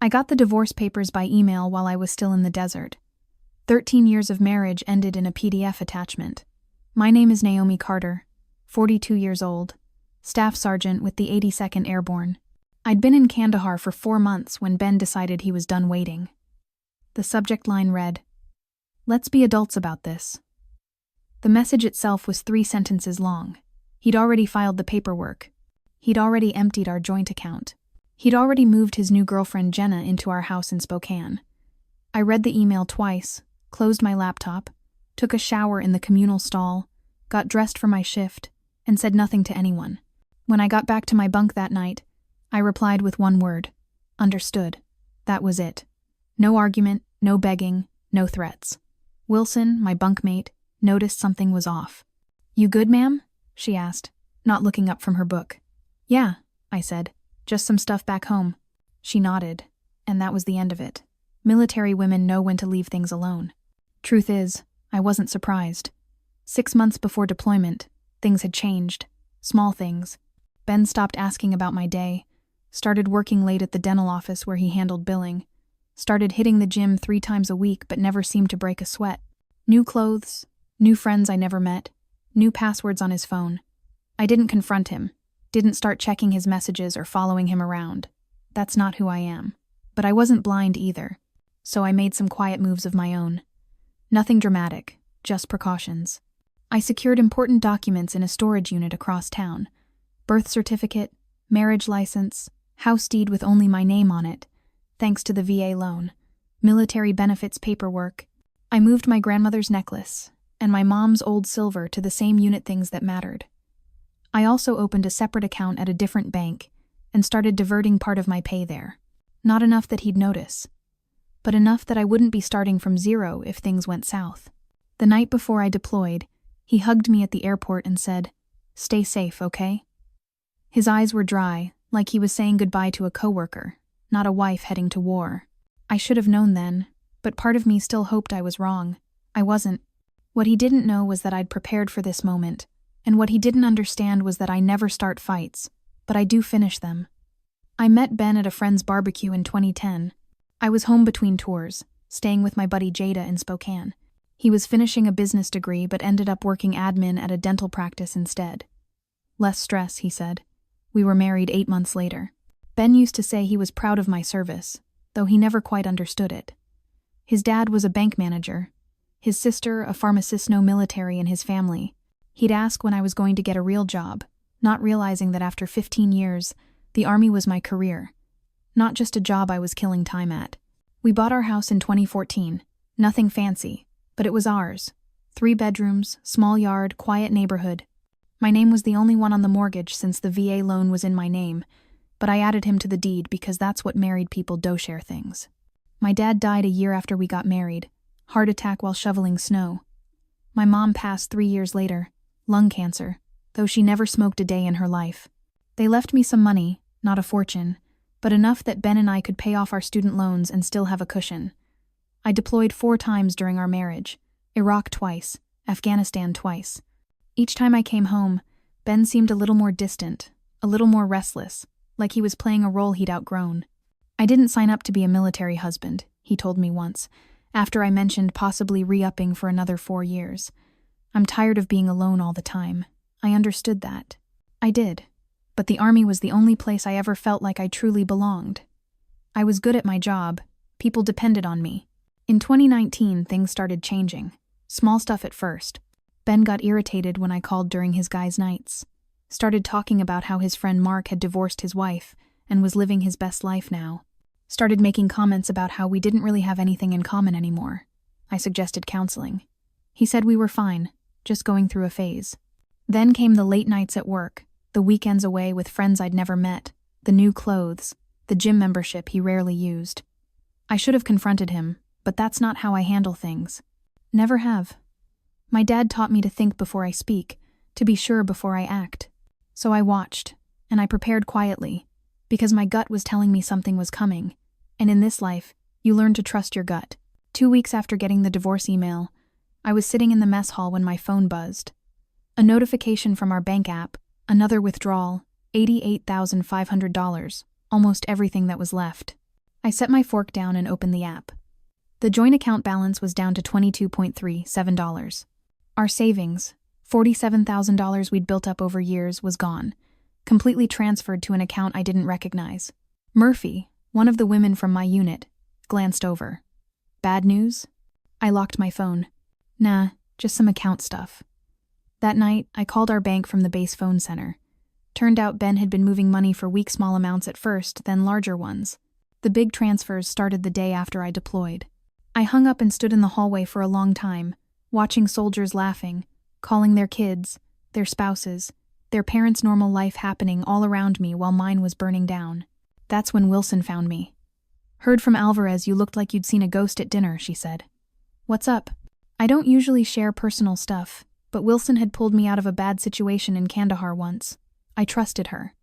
I got the divorce papers by email while I was still in the desert. 13 years of marriage ended in a PDF attachment. My name is Naomi Carter, 42 years old, Staff Sergeant with the 82nd Airborne. I'd been in Kandahar for 4 months when Ben decided he was done waiting. The subject line read, "Let's be adults about this." The message itself was 3 sentences long. He'd already filed the paperwork. He'd already emptied our joint account. He'd already moved his new girlfriend Jenna into our house in Spokane. I read the email twice, closed my laptop, took a shower in the communal stall, got dressed for my shift, and said nothing to anyone. When I got back to my bunk that night, I replied with one word: understood. That was it. No argument, no begging, no threats. Wilson, my bunkmate, noticed something was off. "You good, ma'am?" she asked, not looking up from her book. "Yeah," I said. "Just some stuff back home." She nodded, and that was the end of it. Military women know when to leave things alone. Truth is, I wasn't surprised. 6 months before deployment, things had changed. Small things. Ben stopped asking about my day, started working late at the dental office where he handled billing, started hitting the gym 3 times a week but never seemed to break a sweat. New clothes, new friends I never met, new passwords on his phone. I didn't confront him, didn't start checking his messages or following him around. That's not who I am. But I wasn't blind either, so I made some quiet moves of my own. Nothing dramatic, just precautions. I secured important documents in a storage unit across town. Birth certificate, marriage license, house deed with only my name on it, thanks to the VA loan, military benefits paperwork. I moved my grandmother's necklace and my mom's old silver to the same unit things that mattered. I also opened a separate account at a different bank and started diverting part of my pay there. Not enough that he'd notice, but enough that I wouldn't be starting from zero if things went south. The night before I deployed, he hugged me at the airport and said, "Stay safe, okay?" His eyes were dry, like he was saying goodbye to a coworker, not a wife heading to war. I should have known then, but part of me still hoped I was wrong. I wasn't. What he didn't know was that I'd prepared for this moment, and what he didn't understand was that I never start fights, but I do finish them. I met Ben at a friend's barbecue in 2010. I was home between tours, staying with my buddy Jada in Spokane. He was finishing a business degree but ended up working admin at a dental practice instead. Less stress, he said. We were married 8 months later. Ben used to say he was proud of my service, though he never quite understood it. His dad was a bank manager, his sister a pharmacist, military in his family. He'd ask when I was going to get a real job, not realizing that after 15 years, the Army was my career, not just a job I was killing time at. We bought our house in 2014. Nothing fancy, but it was ours. 3 bedrooms, small yard, quiet neighborhood. My name was the only one on the mortgage since the VA loan was in my name, but I added him to the deed because that's what married people do, share things. My dad died a year after we got married, heart attack while shoveling snow. My mom passed 3 years later, lung cancer, though she never smoked a day in her life. They left me some money, not a fortune, but enough that Ben and I could pay off our student loans and still have a cushion. I deployed 4 times during our marriage, Iraq twice, Afghanistan twice. Each time I came home, Ben seemed a little more distant, a little more restless, like he was playing a role he'd outgrown. "I didn't sign up to be a military husband," he told me once, after I mentioned possibly re-upping for another 4 years. "I'm tired of being alone all the time." I understood that. I did. But the Army was the only place I ever felt like I truly belonged. I was good at my job. People depended on me. In 2019, things started changing. Small stuff at first. Ben got irritated when I called during his guys' nights. Started talking about how his friend Mark had divorced his wife and was living his best life now. Started making comments about how we didn't really have anything in common anymore. I suggested counseling. He said we were fine, just going through a phase. Then came the late nights at work, the weekends away with friends I'd never met, the new clothes, the gym membership he rarely used. I should have confronted him, but that's not how I handle things. Never have. My dad taught me to think before I speak, to be sure before I act. So I watched, and I prepared quietly, because my gut was telling me something was coming, and in this life, you learn to trust your gut. 2 weeks after getting the divorce email, I was sitting in the mess hall when my phone buzzed. A notification from our bank app, another withdrawal, $88,500, almost everything that was left. I set my fork down and opened the app. The joint account balance was down to $22.37. Our savings, $47,000 we'd built up over years, was gone, completely transferred to an account I didn't recognize. Murphy, one of the women from my unit, glanced over. Bad news? I locked my phone. Nah, just some account stuff. That night, I called our bank from the base phone center. Turned out Ben had been moving money for weak small amounts at first, then larger ones. The big transfers started the day after I deployed. I hung up and stood in the hallway for a long time, watching soldiers laughing, calling their kids, their spouses, their parents' normal life happening all around me while mine was burning down. That's when Wilson found me. Heard from Alvarez you looked like you'd seen a ghost at dinner, she said. What's up? I don't usually share personal stuff, but Wilson had pulled me out of a bad situation in Kandahar once. I trusted her.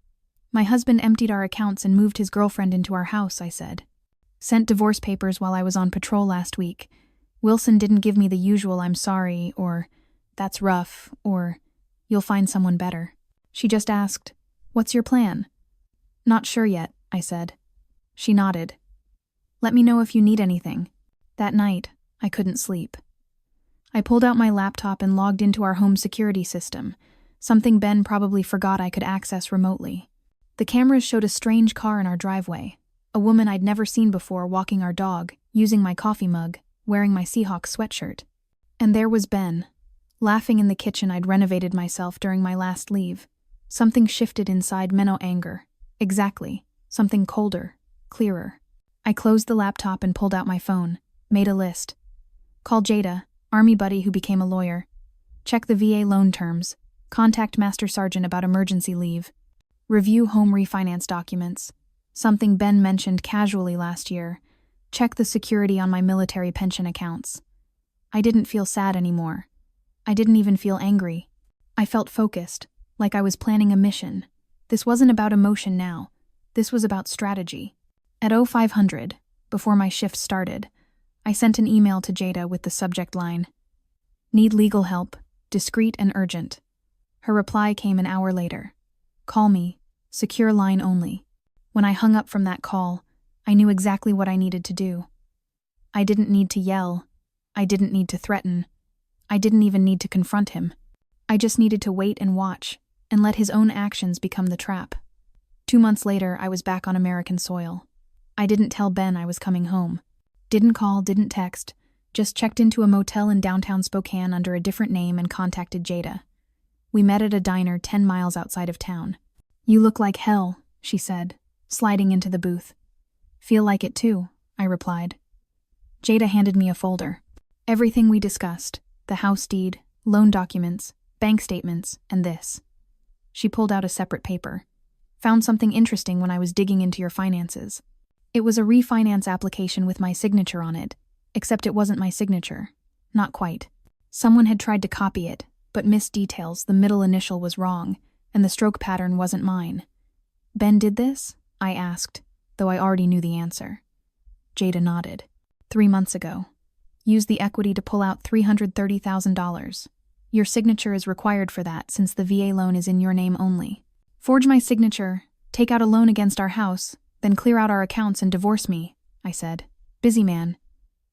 My husband emptied our accounts and moved his girlfriend into our house, I said. Sent divorce papers while I was on patrol last week. Wilson didn't give me the usual I'm sorry, or that's rough, or you'll find someone better. She just asked, what's your plan? Not sure yet, I said. She nodded. Let me know if you need anything. That night, I couldn't sleep. I pulled out my laptop and logged into our home security system, something Ben probably forgot I could access remotely. The cameras showed a strange car in our driveway, a woman I'd never seen before walking our dog, using my coffee mug, wearing my Seahawks sweatshirt. And there was Ben, laughing in the kitchen I'd renovated myself during my last leave. Something shifted inside me, no anger. Exactly, something colder, clearer. I closed the laptop and pulled out my phone, made a list. Call Jada, Army buddy who became a lawyer. Check the VA loan terms. Contact Master Sergeant about emergency leave. Review home refinance documents. Something Ben mentioned casually last year. Check the security on my military pension accounts. I didn't feel sad anymore. I didn't even feel angry. I felt focused, like I was planning a mission. This wasn't about emotion now. This was about strategy. At 0500, before my shift started, I sent an email to Jada with the subject line, "Need legal help, discreet and urgent." Her reply came an hour later. "Call me, secure line only." When I hung up from that call, I knew exactly what I needed to do. I didn't need to yell. I didn't need to threaten. I didn't even need to confront him. I just needed to wait and watch, and let his own actions become the trap. 2 months later, I was back on American soil. I didn't tell Ben I was coming home. Didn't call, didn't text, just checked into a motel in downtown Spokane under a different name and contacted Jada. We met at a diner 10 miles outside of town. "You look like hell," she said, sliding into the booth. "Feel like it too," I replied. Jada handed me a folder. Everything we discussed, the house deed, loan documents, bank statements, and this. She pulled out a separate paper. "Found something interesting when I was digging into your finances." It was a refinance application with my signature on it, except it wasn't my signature. Not quite. Someone had tried to copy it, but missed details. The middle initial was wrong, and the stroke pattern wasn't mine. "Ben did this?" I asked, though I already knew the answer. Jada nodded. 3 months ago. Used the equity to pull out $330,000. Your signature is required for that since the VA loan is in your name only. Forge my signature, take out a loan against our house, then clear out our accounts and divorce me, I said. Busy man.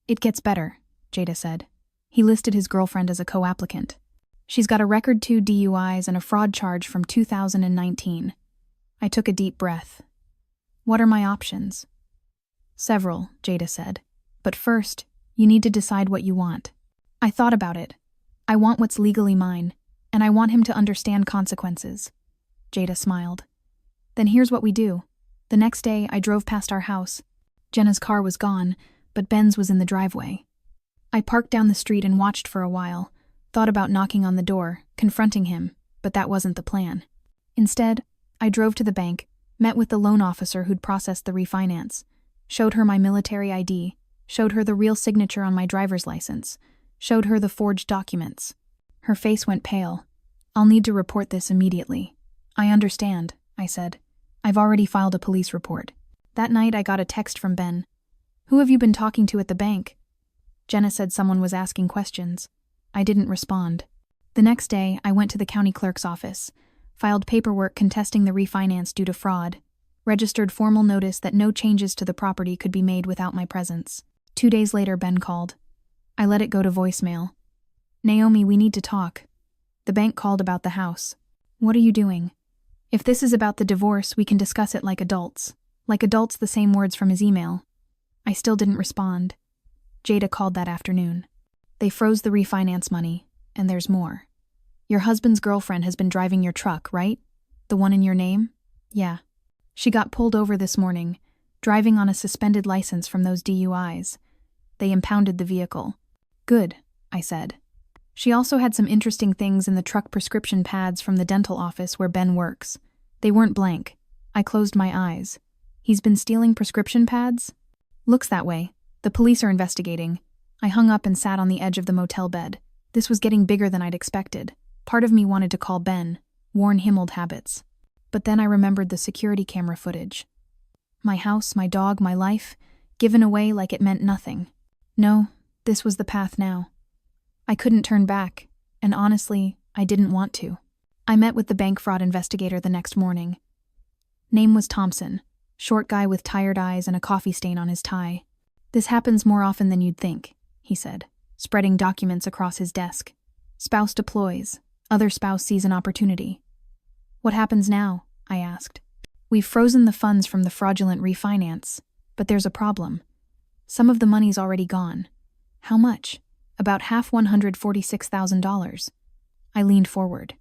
It gets better, Jada said. He listed his girlfriend as a co-applicant. She's got a record 2 DUIs and a fraud charge from 2019. I took a deep breath. What are my options? Several, Jada said. But first, you need to decide what you want. I thought about it. I want what's legally mine, and I want him to understand consequences. Jada smiled. Then here's what we do. The next day, I drove past our house. Jenna's car was gone, but Ben's was in the driveway. I parked down the street and watched for a while, thought about knocking on the door, confronting him, but that wasn't the plan. Instead, I drove to the bank, met with the loan officer who'd processed the refinance, showed her my military ID, showed her the real signature on my driver's license, showed her the forged documents. Her face went pale. I'll need to report this immediately. I understand, I said. I've already filed a police report. That night I got a text from Ben. Who have you been talking to at the bank? Jenna said someone was asking questions. I didn't respond. The next day, I went to the county clerk's office, filed paperwork contesting the refinance due to fraud. Registered formal notice that no changes to the property could be made without my presence. 2 days later, Ben called. I let it go to voicemail. Naomi, we need to talk. The bank called about the house. What are you doing? If this is about the divorce, we can discuss it like adults. Like adults, the same words from his email. I still didn't respond. Jada called that afternoon. They froze the refinance money, and there's more. Your husband's girlfriend has been driving your truck, right? The one in your name? Yeah. She got pulled over this morning, driving on a suspended license from those DUIs. They impounded the vehicle. Good, I said. She also had some interesting things in the truck prescription pads from the dental office where Ben works. They weren't blank. I closed my eyes. He's been stealing prescription pads? Looks that way. The police are investigating. I hung up and sat on the edge of the motel bed. This was getting bigger than I'd expected. Part of me wanted to call Ben, warn him old habits. But then I remembered the security camera footage. My house, my dog, my life, given away like it meant nothing. No, this was the path now. I couldn't turn back, and honestly, I didn't want to. I met with the bank fraud investigator the next morning. Name was Thompson, short guy with tired eyes and a coffee stain on his tie. This happens more often than you'd think, he said, spreading documents across his desk. Spouse deploys. Other spouse sees an opportunity. What happens now? I asked. We've frozen the funds from the fraudulent refinance, but there's a problem. Some of the money's already gone. How much? About half $146,000. I leaned forward.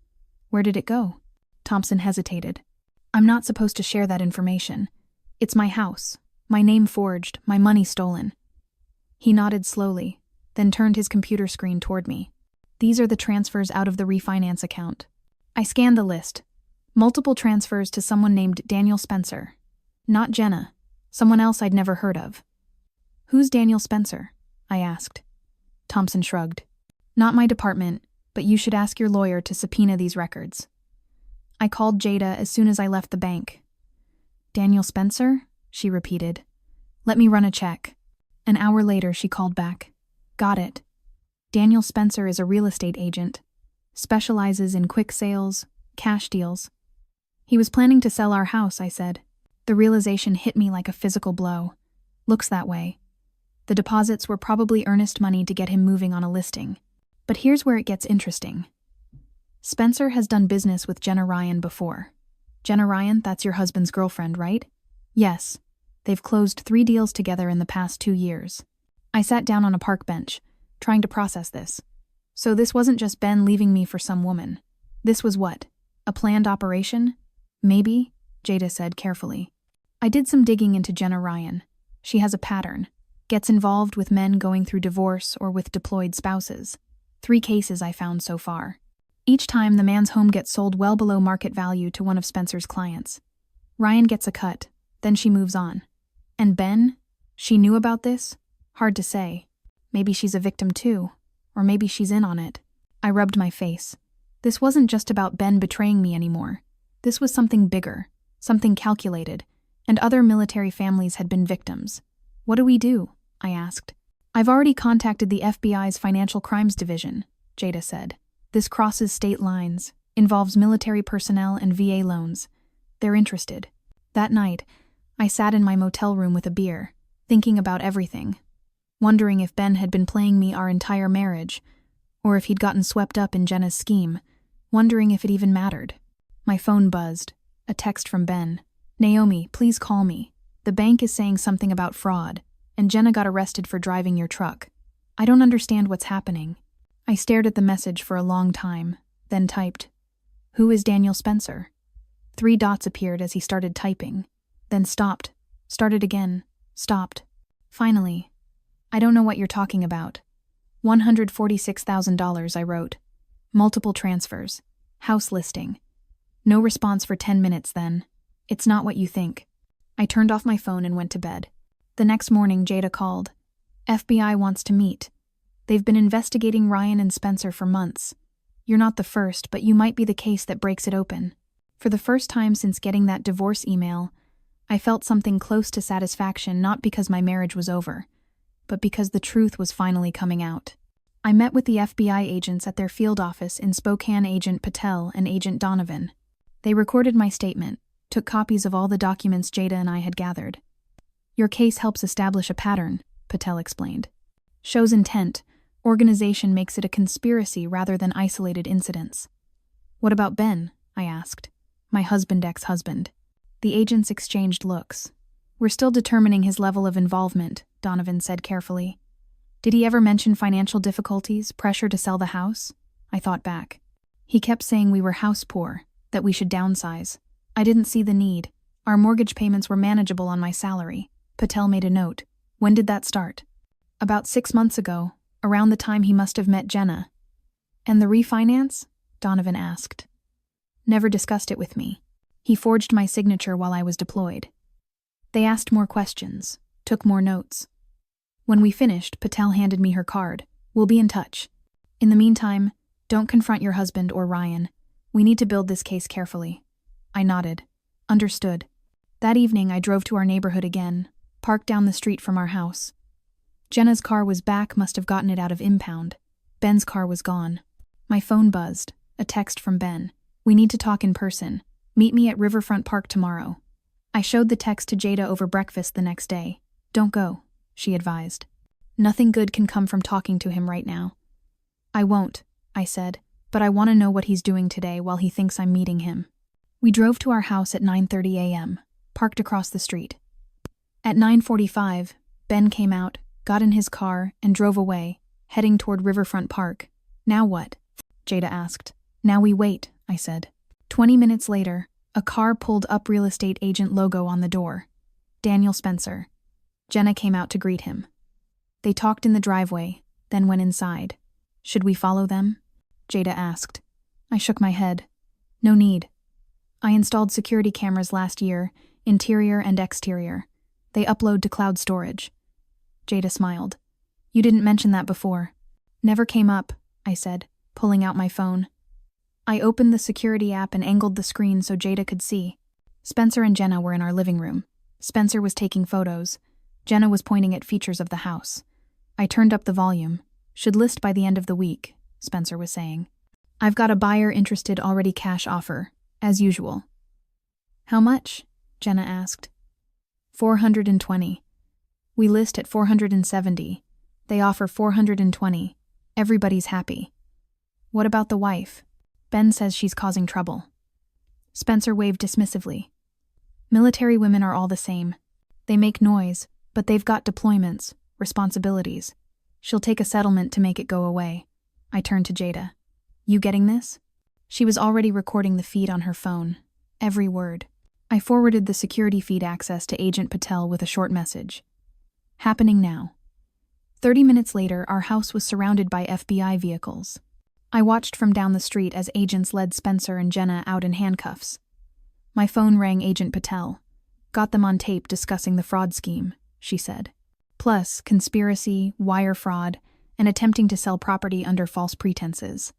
Where did it go? Thompson hesitated. I'm not supposed to share that information. It's my house, my name forged, my money stolen. He nodded slowly, then turned his computer screen toward me. These are the transfers out of the refinance account. I scanned the list. Multiple transfers to someone named Daniel Spencer. Not Jenna, someone else I'd never heard of. Who's Daniel Spencer? I asked. Thompson shrugged. Not my department, but you should ask your lawyer to subpoena these records. I called Jada as soon as I left the bank. Daniel Spencer? She repeated. Let me run a check. An hour later, she called back. Got it. Daniel Spencer is a real estate agent. Specializes in quick sales, cash deals. He was planning to sell our house, I said. The realization hit me like a physical blow. Looks that way. The deposits were probably earnest money to get him moving on a listing. But here's where it gets interesting. Spencer has done business with Jenna Ryan before. Jenna Ryan, that's your husband's girlfriend, right? Yes. They've closed 3 deals together in the past 2 years. I sat down on a park bench, trying to process this. So this wasn't just Ben leaving me for some woman. This was what? A planned operation? Maybe, Jada said carefully. I did some digging into Jenna Ryan. She has a pattern. Gets involved with men going through divorce or with deployed spouses. 3 cases I found so far. Each time the man's home gets sold well below market value to one of Spencer's clients. Ryan gets a cut, then she moves on. And Ben? She knew about this? Hard to say. Maybe she's a victim too, or maybe she's in on it. I rubbed my face. This wasn't just about Ben betraying me anymore. This was something bigger, something calculated, and other military families had been victims. What do we do? I asked. I've already contacted the FBI's Financial Crimes Division, Jada said. This crosses state lines, involves military personnel and VA loans. They're interested. That night, I sat in my motel room with a beer, thinking about everything, wondering if Ben had been playing me our entire marriage, or if he'd gotten swept up in Jenna's scheme, wondering if it even mattered. My phone buzzed. A text from Ben. Naomi, please call me. The bank is saying something about fraud, and Jenna got arrested for driving your truck. I don't understand what's happening. I stared at the message for a long time, then typed, Who is Daniel Spencer? 3 dots appeared as he started typing, then stopped, started again, stopped. Finally, I don't know what you're talking about. $146,000, I wrote. Multiple transfers. House listing. No response for 10 minutes then. It's not what you think. I turned off my phone and went to bed. The next morning, Jada called. FBI wants to meet. They've been investigating Ryan and Spencer for months. You're not the first, but you might be the case that breaks it open. For the first time since getting that divorce email, I felt something close to satisfaction, not because my marriage was over, but because the truth was finally coming out. I met with the FBI agents at their field office in Spokane, Agent Patel and Agent Donovan. They recorded my statement, Took copies of all the documents Jada and I had gathered. Your case helps establish a pattern, Patel explained. Shows intent. Organization makes it a conspiracy rather than isolated incidents. What about Ben? I asked. My ex-husband. The agents exchanged looks. We're still determining his level of involvement, Donovan said carefully. Did he ever mention financial difficulties, pressure to sell the house? I thought back. He kept saying we were house poor, that we should downsize. I didn't see the need. Our mortgage payments were manageable on my salary. Patel made a note. When did that start? About 6 months ago, around the time he must have met Jenna. And the refinance? Donovan asked. Never discussed it with me. He forged my signature while I was deployed. They asked more questions, took more notes. When we finished, Patel handed me her card. We'll be in touch. In the meantime, don't confront your husband or Ryan. We need to build this case carefully. I nodded. Understood. That evening, I drove to our neighborhood again, parked down the street from our house. Jenna's car was back, must have gotten it out of impound. Ben's car was gone. My phone buzzed. A text from Ben. We need to talk in person. Meet me at Riverfront Park tomorrow. I showed the text to Jada over breakfast the next day. Don't go, she advised. Nothing good can come from talking to him right now. I won't, I said, but I want to know what he's doing today while he thinks I'm meeting him. We drove to our house at 9:30 a.m., parked across the street. At 9:45, Ben came out, got in his car, and drove away, heading toward Riverfront Park. Now what? Jada asked. Now we wait, I said. 20 minutes later, a car pulled up, real estate agent logo on the door. Daniel Spencer. Jenna came out to greet him. They talked in the driveway, then went inside. Should we follow them? Jada asked. I shook my head. No need. I installed security cameras last year, interior and exterior. They upload to cloud storage. Jada smiled. You didn't mention that before. Never came up, I said, pulling out my phone. I opened the security app and angled the screen so Jada could see. Spencer and Jenna were in our living room. Spencer was taking photos. Jenna was pointing at features of the house. I turned up the volume. Should list by the end of the week, Spencer was saying. I've got a buyer interested, already cash offer, as usual. How much? Jenna asked. 420. We list at 470. They offer 420. Everybody's happy. What about the wife? Ben says she's causing trouble. Spencer waved dismissively. Military women are all the same. They make noise, but they've got deployments, responsibilities. She'll take a settlement to make it go away. I turned to Jada. You getting this? She was already recording the feed on her phone. Every word. I forwarded the security feed access to Agent Patel with a short message. Happening now. 30 minutes later, our house was surrounded by FBI vehicles. I watched from down the street as agents led Spencer and Jenna out in handcuffs. My phone rang. Agent Patel. Got them on tape discussing the fraud scheme, she said. Plus, conspiracy, wire fraud, and attempting to sell property under false pretenses.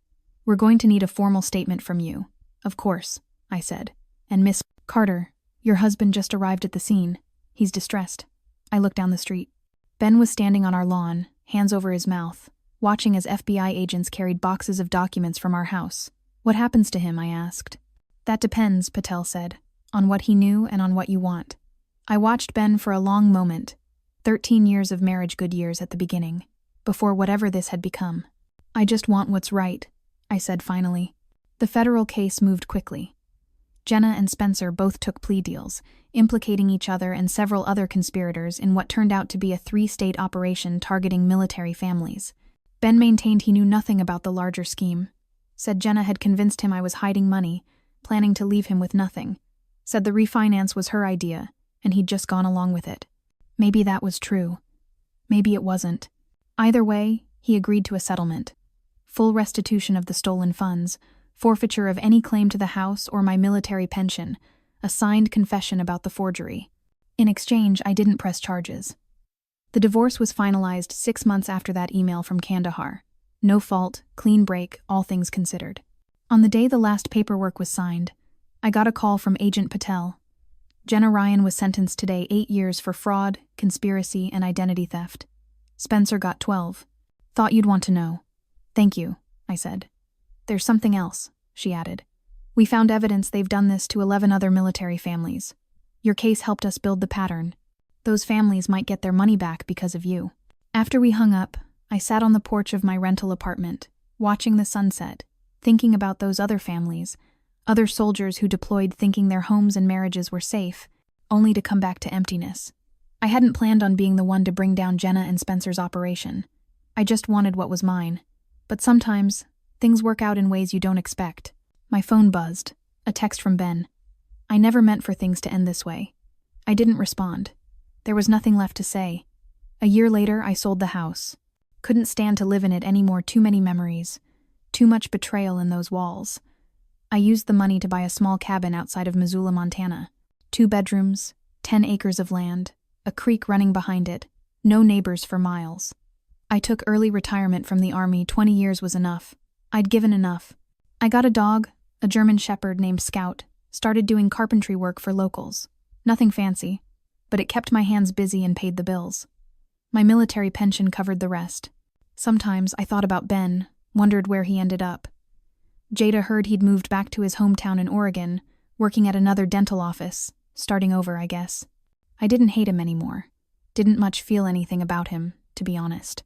We're going to need a formal statement from you. Of course, I said. And Miss Carter, your husband just arrived at the scene. He's distressed. I looked down the street. Ben was standing on our lawn, hands over his mouth, watching as FBI agents carried boxes of documents from our house. What happens to him? I asked. That depends, Patel said, on what he knew and on what you want. I watched Ben for a long moment. 13 years of marriage, good years at the beginning, before whatever this had become. I just want what's right, I said finally. The federal case moved quickly. Jenna and Spencer both took plea deals, implicating each other and several other conspirators in what turned out to be a 3-state operation targeting military families. Ben maintained he knew nothing about the larger scheme. Said Jenna had convinced him I was hiding money, planning to leave him with nothing. Said the refinance was her idea, and he'd just gone along with it. Maybe that was true. Maybe it wasn't. Either way, he agreed to a settlement. Full restitution of the stolen funds, forfeiture of any claim to the house or my military pension, a signed confession about the forgery. In exchange, I didn't press charges. The divorce was finalized 6 months after that email from Kandahar. No fault, clean break, all things considered. On the day the last paperwork was signed, I got a call from Agent Patel. Jenna Ryan was sentenced today 8 years for fraud, conspiracy, and identity theft. Spencer got 12. Thought you'd want to know. Thank you, I said. There's something else, she added. We found evidence they've done this to 11 other military families. Your case helped us build the pattern. Those families might get their money back because of you." After we hung up, I sat on the porch of my rental apartment, watching the sunset, thinking about those other families, other soldiers who deployed thinking their homes and marriages were safe, only to come back to emptiness. I hadn't planned on being the one to bring down Jenna and Spencer's operation. I just wanted what was mine. But sometimes, things work out in ways you don't expect. My phone buzzed. A text from Ben. I never meant for things to end this way. I didn't respond. There was nothing left to say. A year later, I sold the house. Couldn't stand to live in it anymore. Too many memories. Too much betrayal in those walls. I used the money to buy a small cabin outside of Missoula, Montana. 2 bedrooms, 10 acres of land, a creek running behind it, no neighbors for miles. I took early retirement from the Army. 20 years was enough. I'd given enough. I got a dog, a German Shepherd named Scout, started doing carpentry work for locals. Nothing fancy, but it kept my hands busy and paid the bills. My military pension covered the rest. Sometimes I thought about Ben, wondered where he ended up. Jada heard he'd moved back to his hometown in Oregon, working at another dental office, starting over, I guess. I didn't hate him anymore. Didn't much feel anything about him, to be honest.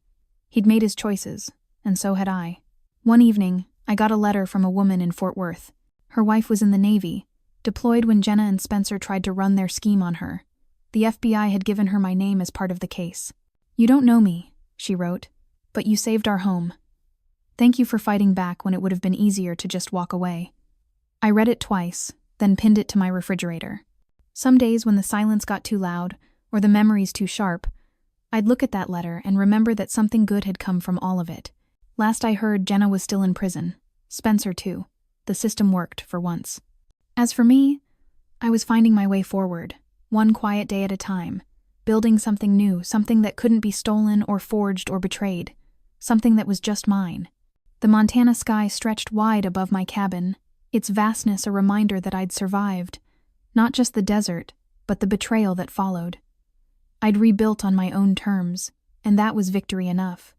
He'd made his choices, and so had I. One evening, I got a letter from a woman in Fort Worth. Her wife was in the Navy, deployed when Jenna and Spencer tried to run their scheme on her. The FBI had given her my name as part of the case. "You don't know me," she wrote, "but you saved our home. Thank you for fighting back when it would have been easier to just walk away." I read it twice, then pinned it to my refrigerator. Some days when the silence got too loud, or the memories too sharp, I'd look at that letter and remember that something good had come from all of it. Last I heard, Jenna was still in prison. Spencer too. The system worked, for once. As for me, I was finding my way forward, one quiet day at a time, building something new, something that couldn't be stolen or forged or betrayed, something that was just mine. The Montana sky stretched wide above my cabin, its vastness a reminder that I'd survived, not just the desert, but the betrayal that followed. I'd rebuilt on my own terms, and that was victory enough.